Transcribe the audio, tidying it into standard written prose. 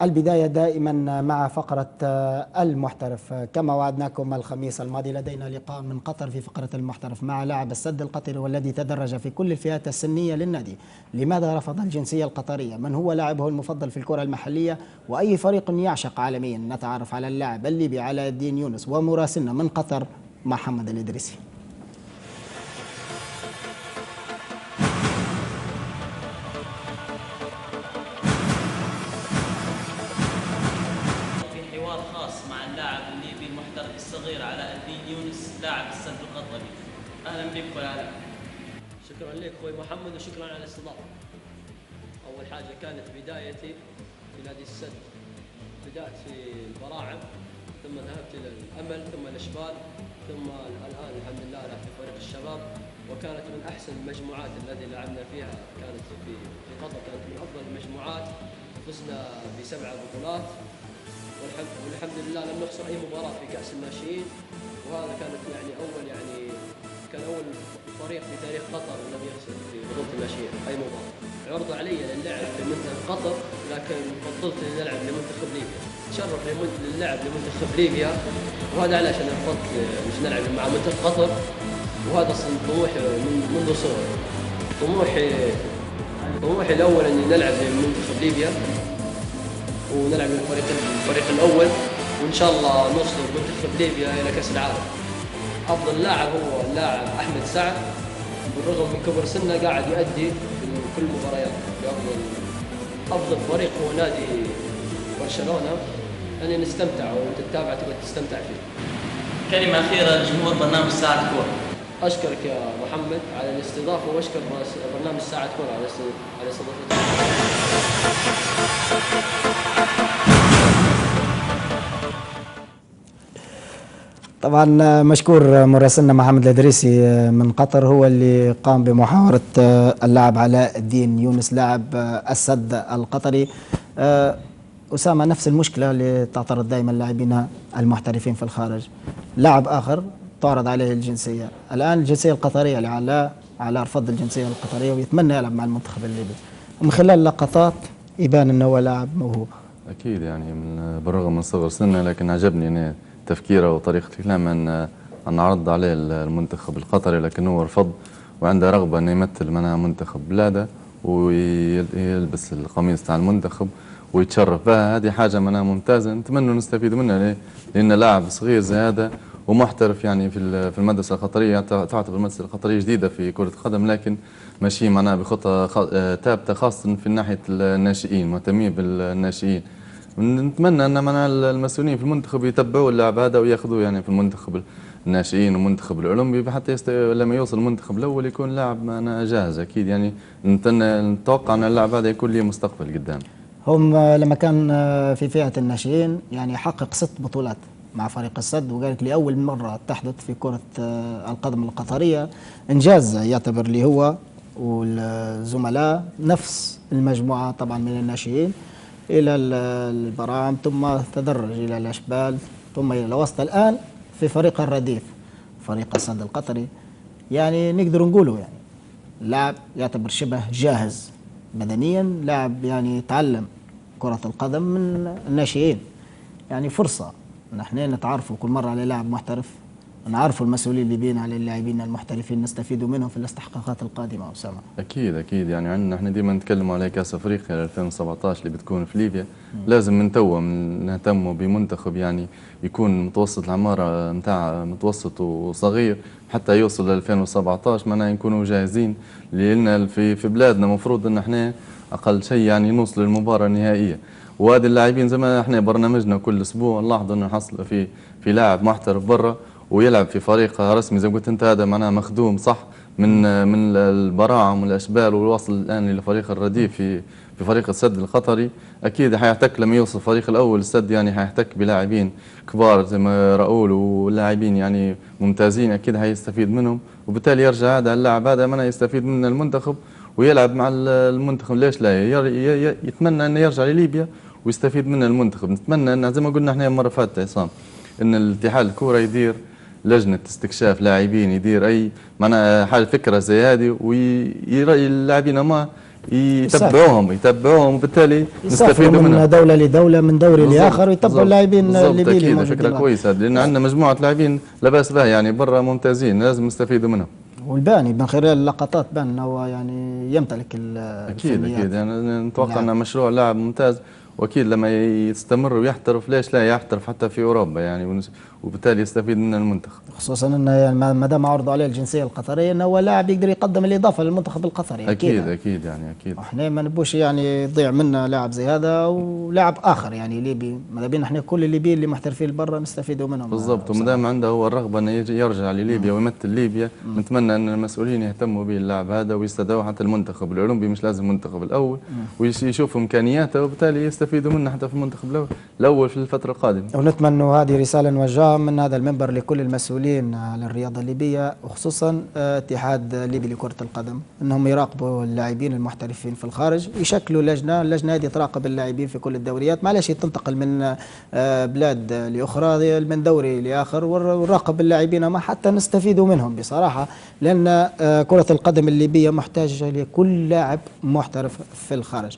البداية دائما مع فقرة المحترف. كما وعدناكم الخميس الماضي لدينا لقاء من قطر في فقرة المحترف مع لاعب السد القطري والذي تدرج في كل الفئات السنية للنادي. لماذا رفض الجنسية القطرية؟ من هو لاعبه المفضل في الكرة المحلية؟ وأي فريق يعشق عالميا؟ نتعرف على اللاعب الليبي علاء الدين يونس ومراسلنا من قطر محمد الإدريسي. الصغير علاء الدين يونس لاعب السد القطري. اهلا بك اخوي علاء. شكرا لك اخوي محمد وشكرا على الاستضافه. اول حاجه كانت بدايتي في نادي السد، بدات في البراعم ثم ذهبت الى الامل ثم الاشبال ثم الان الحمد لله العب في فريق الشباب، وكانت من احسن المجموعات التي لعبنا فيها، كانت في قطر كانت من افضل المجموعات، فزنا ب7 بطولات والحمد لله لم نخسر اي مباراه في كاس الناشئين، وهذا كانت كان اول فريق في تاريخ قطر لم يخسر في بطوله الناشئين اي مباراه. عرض علي للعب لمنتخب قطر لكن فضلت ان العب لمنتخب ليبيا، تشرف للعب لمنتخب ليبيا، وهذا علاش انا فضلت مش نلعب مع منتخب قطر، وهذا طموحي منذ صغري. طموحي الاول اني نلعب لمنتخب ليبيا ونلعب الفريق الاول، وان شاء الله نوصل منتخب ليبيا الى كاس العالم. افضل لاعب هو اللاعب احمد سعد، بالرغم من كبر سنه قاعد يؤدي في كل المباريات. افضل فريق هو نادي برشلونه، يعني نستمتع وتتابع تقدر تستمتع فيه. كلمه اخيره لجمهور برنامج ساعه كوره. اشكرك يا محمد على الاستضافه، واشكر برنامج ساعه كوره على استضافتك. طبعا مشكور مراسلنا محمد الإدريسي من قطر، هو اللي قام بمحاورة اللاعب علاء الدين يونس لاعب السد القطري. أسامة، نفس المشكلة اللي تعترض دائما اللاعبين المحترفين في الخارج، لاعب آخر تعرض عليه الجنسية، الآن الجنسية القطرية على رفض الجنسية القطرية ويتمنى يلعب مع المنتخب الليبي، ومن خلال لقطات يبان أنه هو لاعب موهوب. أكيد يعني بالرغم من صغر سنه، لكن عجبني أنا تفكيره وطريقة كلامه أن عرض عليه المنتخب القطري، لكن هو رفض وعنده رغبة أن يمثل منتخب بلاده ويلبس القميص تاع المنتخب ويتشرف بها. هذه حاجة ممتازة نتمنى نستفيد منها، لأن لاعب صغير زي هذا ومحترف يعني في المدرسة القطرية. تعتبر المدرسة القطرية جديدة في كرة القدم، لكن ماشي بخطة ثابتة، خاصة في ناحية الناشئين، مهتمين بالناشئين. نتمنى ان المسؤولين في المنتخب يتبعوا اللاعب هذا وياخذوه يعني في المنتخب الناشئين والمنتخب الاولمبي، حتى لما يوصل المنتخب الاول يكون لاعب جاهز. اكيد يعني نتوقع ان اللاعب هذا يكون له مستقبل قدام. هم لما كان في فئة الناشئين يعني حقق 6 بطولات مع فريق السد، وقال لك لأول مرة تحدث في كرة القدم القطرية، إنجاز يعتبر لي هو والزملاء، نفس المجموعة طبعا من الناشئين إلى البراعم، ثم تدرج إلى الأشبال، ثم إلى الوسط، الآن في فريق الرديف فريق السد القطري. يعني نقدر نقوله يعني لاعب يعتبر شبه جاهز بدنيا، لاعب يعني تعلم كرة القدم من الناشئين. يعني فرصة نحن نتعرفوا كل مرة على لاعب محترف، نعرفوا المسؤولين اللي بين على اللاعبين المحترفين، نستفيدوا منهم في الاستحقاقات القادمة. أسامة، أكيد يعني عندنا احنا ديما نتكلموا على كأس أفريقيا 2017 اللي بتكون في ليبيا. لازم من توا نهتموا بمنتخب يعني يكون متوسط العمارة نتاع متوسط وصغير حتى يوصل ل 2017 نكونوا جاهزين، لأن في بلادنا مفروض أن احنا أقل شيء يعني نوصل للمباراة النهائية. وهذه اللاعبين زي ما احنا برنامجنا كل أسبوع نلاحظ أنه نحصل في لاعب محترف برا ويلعب في فريق رسمي زي ما قلت انت، هذا مخدوم صح من البراعم والاشبال والوصل الان لفريق الرديف في فريق السد القطري. اكيد حيحتك لما يوصل الفريق الاول السد، يعني حيحتك بلاعبين كبار زي ما راؤول ولاعبين يعني ممتازين، اكيد حيستفيد منهم، وبالتالي يرجع هذا اللاعب هذا يستفيد من المنتخب ويلعب مع المنتخب. ليش لا؟ يتمنى انه يرجع لليبيا ويستفيد من المنتخب. نتمنى ان زي ما قلنا احنا المره فاتت عصام ان الاتحاد الكوره يدير لجنه استكشاف لاعبين، يدير اي حاجه فكره زي هذه، ويرى اللاعبين ما يتبعوهم وبالتالي يسافروا نستفيدوا من منهم. دولة لدولة، من دوري لآخر، ويتبعوا بالضبط. اللاعبين بالضبط، الليبيين اللي اكيد موجودين فكره معنا. كويسه، لان عندنا مجموعه لاعبين لا باس بها يعني برا ممتازين، لازم نستفيدوا منهم. والباني من خلال اللقطات بان انه هو يعني يمتلك اكيد الفنيات. اكيد يعني نتوقع انه مشروع لاعب ممتاز، واكيد لما يستمر ويحترف ليش لا يحترف حتى في اوروبا يعني، وبالتالي يستفيد من المنتخب. خصوصا انه يعني ما دام عرضوا عليه الجنسيه القطريه انه هو لاعب يقدر يقدم الاضافه للمنتخب القطري. اكيد اكيد يعني اكيد. احنا ما نبوش يعني يضيع منا لاعب زي هذا ولاعب اخر يعني ليبي، ماذا بينا احنا كل الليبيين اللي محترفين برا نستفيدوا منهم. بالضبط، وما دام عنده هو الرغبه انه يرجع لليبيا ويمثل ليبيا، نتمنى ان المسؤولين يهتموا به اللاعب هذا ويستدعوه حتى المنتخب الاولمبي، مش لازم المنتخب الاول، ويشوفوا امكانياته وبالتالي يستفيدوا منه حتى في المنتخب الاول في الفتره القادمه. ونتمنى هذه رساله نوجهها من هذا المنبر لكل المسؤولين على الرياضه الليبيه، وخصوصا اتحاد الليبي لكره القدم، انهم يراقبوا اللاعبين المحترفين في الخارج، يشكلوا لجنه، اللجنه هذه تراقب اللاعبين في كل الدوريات، معلش تنتقل من بلاد لاخرى من دوري لاخر، ونراقب اللاعبين ما حتى نستفيدوا منهم بصراحه، لان كره القدم الليبيه محتاجه لكل لاعب محترف في الخارج.